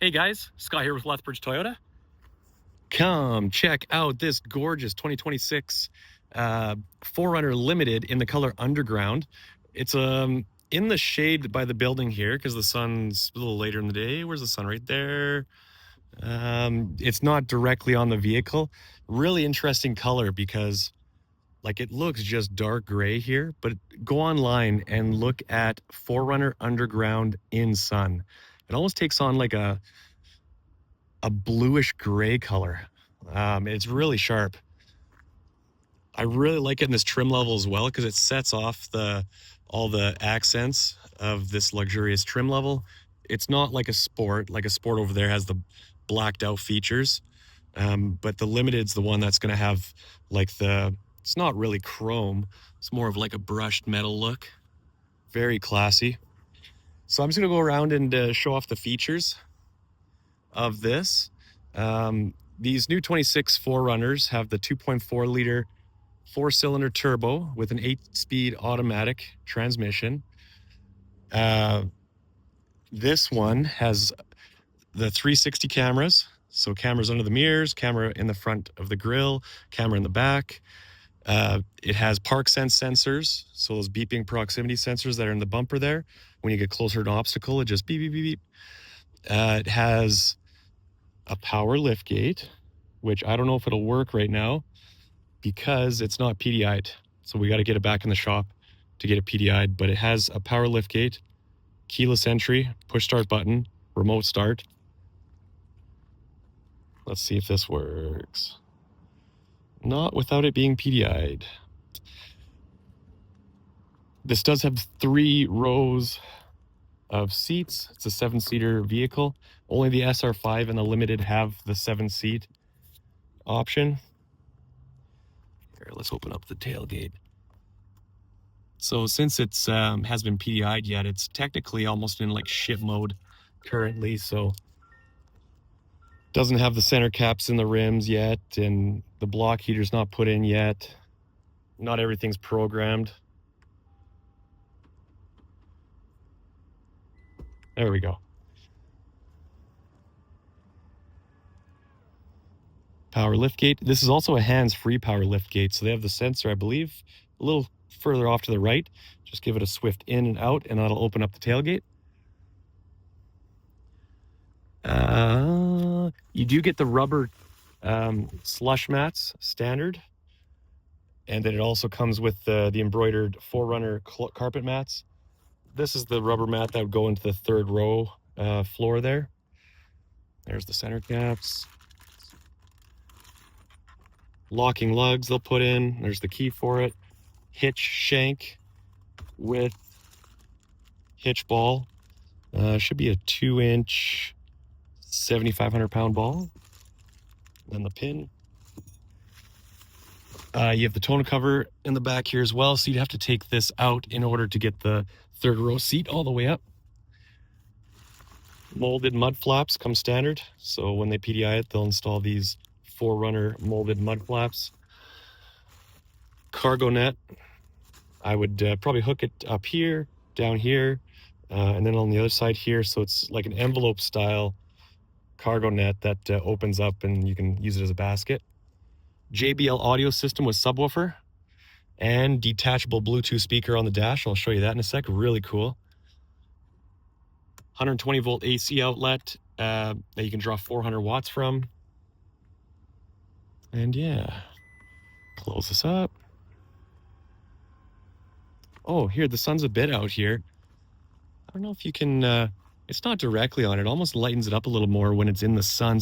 Hey guys, Scott here with Lethbridge Toyota. Come check out this gorgeous 2026 4Runner Limited in the color Underground. It's in the shade by the building here because the sun's a little later in the day. Where's the sun? Right there. It's not directly on the vehicle. Really interesting color because like it looks just dark gray here, but go online and look at 4Runner Underground in sun. It almost takes on like a bluish gray color. It's really sharp. I really like it in this trim level as well because it sets off all the accents of this luxurious trim level. It's not like a sport. Like a sport over there has the blacked out features, but the Limited's the one that's going to have like it's not really chrome. It's more of like a brushed metal look. Very classy. So I'm just going to go around and show off the features of this. These new 26 4Runners have the 2.4 liter 4-cylinder turbo with an 8-speed automatic transmission. This one has the 360 cameras. So cameras under the mirrors, camera in the front of the grille, camera in the back. It has park sense sensors. So those beeping proximity sensors that are in the bumper there. When you get closer to an obstacle, it just beep, beep, beep, beep. It has a power lift gate, which I don't know if it'll work right now because it's not PDI'd. So we got to get it back in the shop to get it PDI'd, but it has a power lift gate, keyless entry, push start button, remote start. Let's see if this works. Not without it being PDI'd. This does have 3 rows of seats. It's a 7-seater vehicle. Only the SR5 and the Limited have the 7-seat option. Here, let's open up the tailgate. So since it's has been PDI'd yet, it's technically almost in like ship mode currently. So doesn't have the center caps in the rims yet, and the block heater's not put in yet. Not everything's programmed. There we go. Power lift gate. This is also a hands-free power lift gate. So they have the sensor, I believe, a little further off to the right. Just give it a swift in and out, and that'll open up the tailgate. You do get the rubber slush mats standard, and then it also comes with the embroidered 4Runner carpet mats. This is the rubber mat that would go into the 3rd row floor there. There's the center caps. Locking lugs they'll put in. There's the key for it. Hitch shank with hitch ball. Should be a 2-inch, 7,500-pound ball. Then the pin. You have the tonneau cover in the back here as well, so you'd have to take this out in order to get the 3rd row seat all the way up. Molded mud flaps come standard, so when they PDI it, they'll install these 4Runner molded mud flaps. Cargo net. I would probably hook it up here, down here, and then on the other side here, so it's like an envelope style cargo net that opens up and you can use it as a basket. JBL audio system with subwoofer and detachable Bluetooth speaker on the dash. I'll show you that in a sec. Really cool. 120 volt AC outlet that you can draw 400 watts from. And yeah, close this up. Oh, here, the sun's a bit out here. I don't know if you can, it's not directly on it. It almost lightens it up a little more when it's in the sun,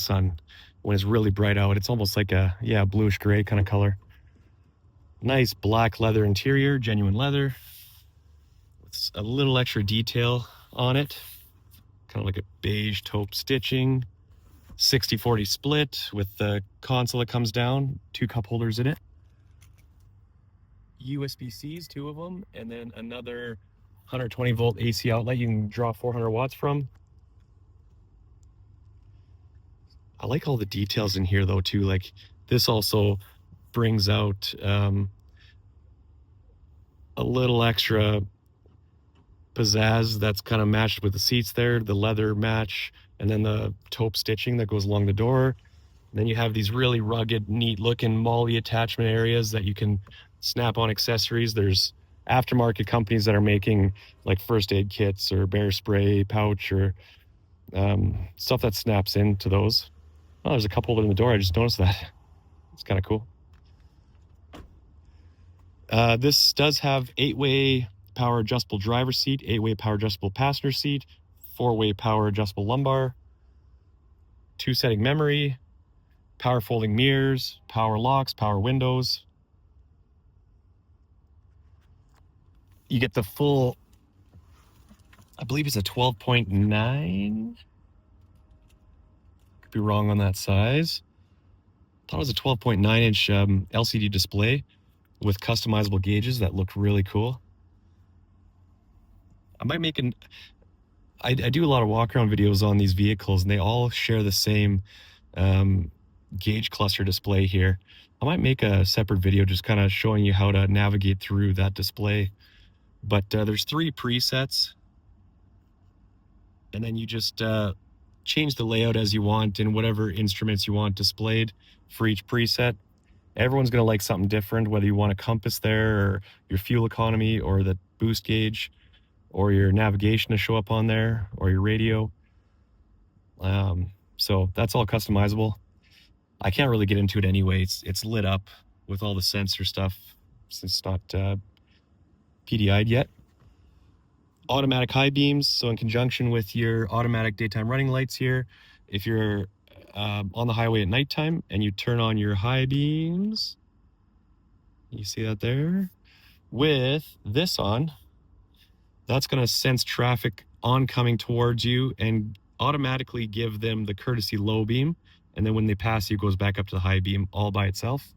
when it's really bright out. It's almost like a, bluish gray kind of color. Nice black leather interior, genuine leather. With a little extra detail on it. Kind of like a beige taupe stitching. 60-40 split with the console that comes down. 2 cup holders in it. USB-Cs, 2 of them, and then another 120 volt AC outlet you can draw 400 watts from. I like all the details in here though too. Like this also brings out a little extra pizzazz that's kind of matched with the seats there, the leather match, and then the taupe stitching that goes along the door. And then you have these really rugged, neat looking MOLLE attachment areas that you can snap on accessories. There's aftermarket companies that are making like first aid kits or bear spray pouch or stuff that snaps into those. Oh, there's a couple in the door. I just noticed that. It's kind of cool. This does have 8-way power adjustable driver's seat, 8-way power adjustable passenger seat, 4-way power adjustable lumbar, 2-setting memory, power folding mirrors, power locks, power windows. You get the full, I believe it's a 12.9. Could be wrong on that size. Thought it was a 12.9-inch LCD display with customizable gauges that look really cool. I might make I do a lot of walk-around videos on these vehicles, and they all share the same gauge cluster display here. I might make a separate video just kind of showing you how to navigate through that display. But there's 3 presets, and then you just change the layout as you want in whatever instruments you want displayed for each preset. Everyone's going to like something different, whether you want a compass there or your fuel economy or the boost gauge or your navigation to show up on there or your radio. So that's all customizable. I can't really get into it anyway. It's lit up with all the sensor stuff since it's not PDI'd yet. Automatic high beams, so in conjunction with your automatic daytime running lights here, if you're on the highway at nighttime and you turn on your high beams, you see that there? With this on, that's going to sense traffic oncoming towards you and automatically give them the courtesy low beam. And then when they pass you, it goes back up to the high beam all by itself.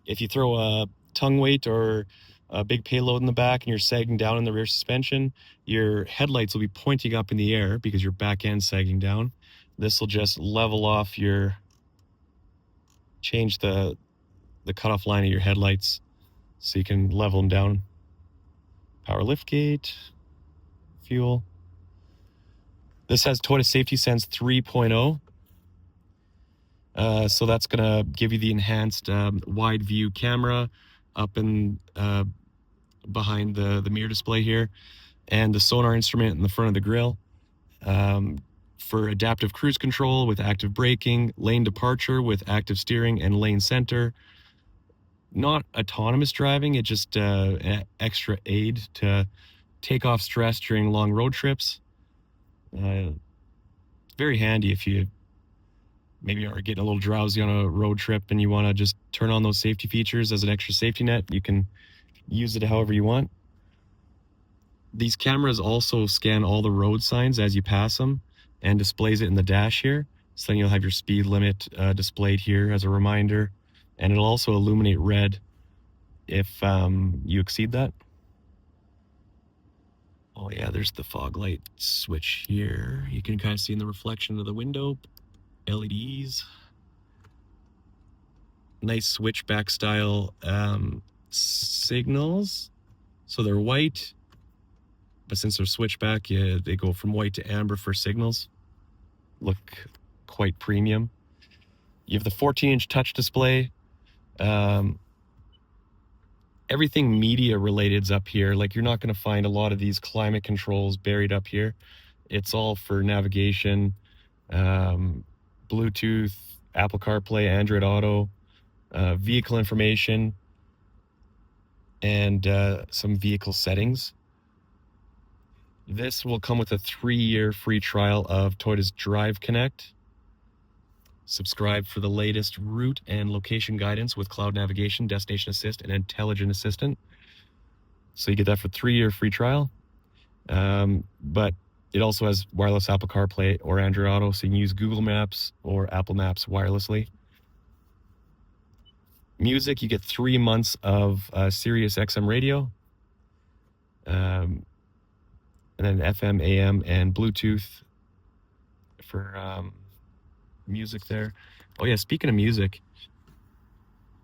If you throw a tongue weight or a big payload in the back and you're sagging down in the rear suspension, your headlights will be pointing up in the air because your back end's sagging down. This will just level off change the cutoff line of your headlights so you can level them down. Power liftgate, fuel. This has Toyota Safety Sense 3.0. So that's going to give you the enhanced wide view camera up in behind the mirror display here, and the sonar instrument in the front of the grille for adaptive cruise control with active braking, lane departure with active steering, and lane center. Not autonomous driving, it just extra aid to take off stress during long road trips. Very handy if you maybe are getting a little drowsy on a road trip and you want to just turn on those safety features as an extra safety net. You can use it however you want. These cameras also scan all the road signs as you pass them and displays it in the dash here. So then you'll have your speed limit displayed here as a reminder, and it'll also illuminate red if you exceed that. Oh yeah, there's the fog light switch here. You can kind of see in the reflection of the window, LEDs. Nice switchback style signals. So they're white, but since they're switchback, they go from white to amber for signals. Look quite premium. You have the 14-inch touch display. Everything media related's up here. Like, you're not going to find a lot of these climate controls buried up here. It's all for navigation, Bluetooth, Apple CarPlay, Android Auto, vehicle information, and some vehicle settings. This will come with a 3-year free trial of Toyota's Drive Connect. Subscribe for the latest route and location guidance with cloud navigation, destination assist, and intelligent assistant. So you get that for 3-year free trial. But it also has wireless Apple CarPlay or Android Auto, so you can use Google Maps or Apple Maps wirelessly. Music, you get 3 months of Sirius XM radio, and then FM, AM, and Bluetooth for music there. Oh yeah, speaking of music,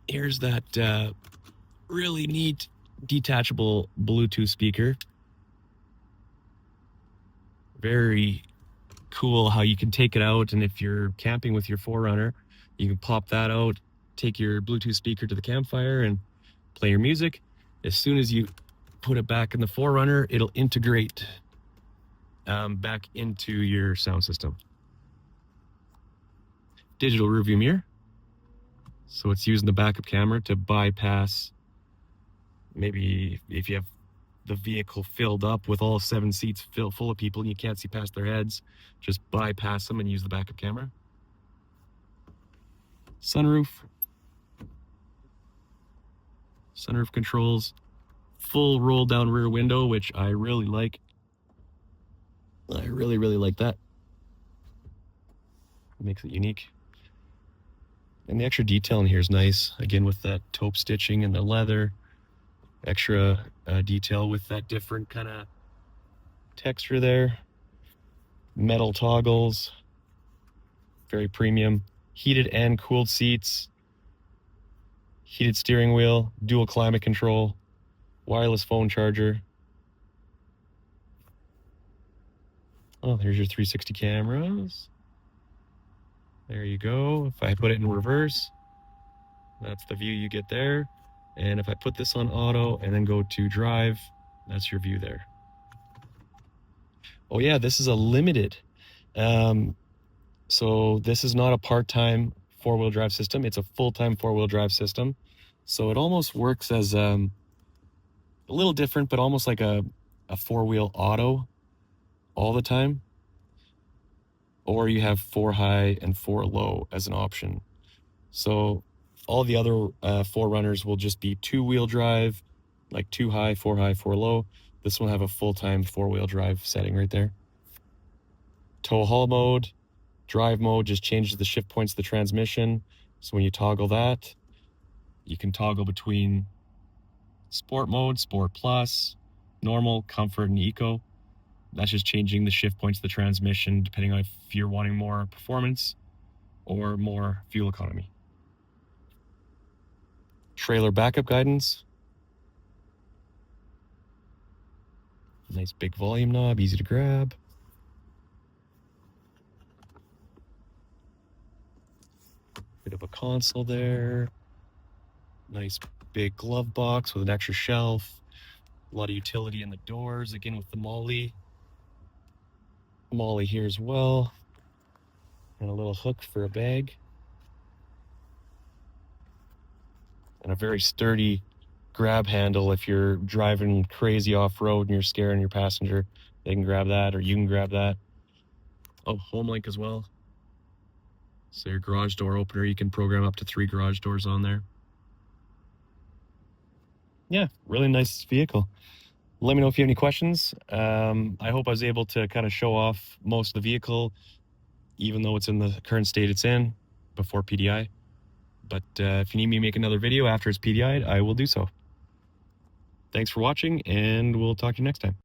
here's that really neat detachable Bluetooth speaker. Very cool how you can take it out, and if you're camping with your 4Runner, you can pop that out, take your Bluetooth speaker to the campfire and play your music. As soon as you put it back in the 4Runner, it'll integrate back into your sound system. Digital rearview mirror. So it's using the backup camera to bypass, maybe if you have the vehicle filled up with all 7 seats full of people and you can't see past their heads, just bypass them and use the backup camera. Sunroof controls, full roll down rear window, which I really like. I really like that. It makes it unique. And the extra detail in here is nice. Again, with that taupe stitching and the leather, extra detail with that different kind of texture there. Metal toggles, very premium. Heated and cooled seats, heated steering wheel, dual climate control, wireless phone charger. Oh, there's your 360 cameras. There you go. If I put it in reverse, that's the view you get there. And if I put this on auto and then go to drive, that's your view there. Oh yeah, this is a limited. So this is not a part-time 4-wheel drive system. It's a full-time 4-wheel drive system. So it almost works as a little different, but almost like a 4-wheel auto all the time. Or you have 4 high and 4 low as an option. So all the other 4Runners will just be 2-wheel drive, like 2 high, 4 low. This will have a full-time 4-wheel drive setting right there. Tow haul mode, drive mode just changes the shift points of the transmission. So when you toggle that, you can toggle between sport mode, sport plus, normal, comfort, and eco. That's just changing the shift points of the transmission depending on if you're wanting more performance or more fuel economy. Trailer backup guidance. Nice big volume knob, easy to grab. Bit of a console there. Nice big glove box with an extra shelf. A lot of utility in the doors, again with the Molly here as well. And a little hook for a bag. And a very sturdy grab handle if you're driving crazy off-road and you're scaring your passenger. They can grab that, or you can grab that. Oh, home link as well. So your garage door opener, you can program up to 3 garage doors on there. Yeah, really nice vehicle. Let me know if you have any questions. I hope I was able to kind of show off most of the vehicle, even though it's in the current state it's in before PDI. But if you need me to make another video after it's PDI'd, I will do so. Thanks for watching, and we'll talk to you next time.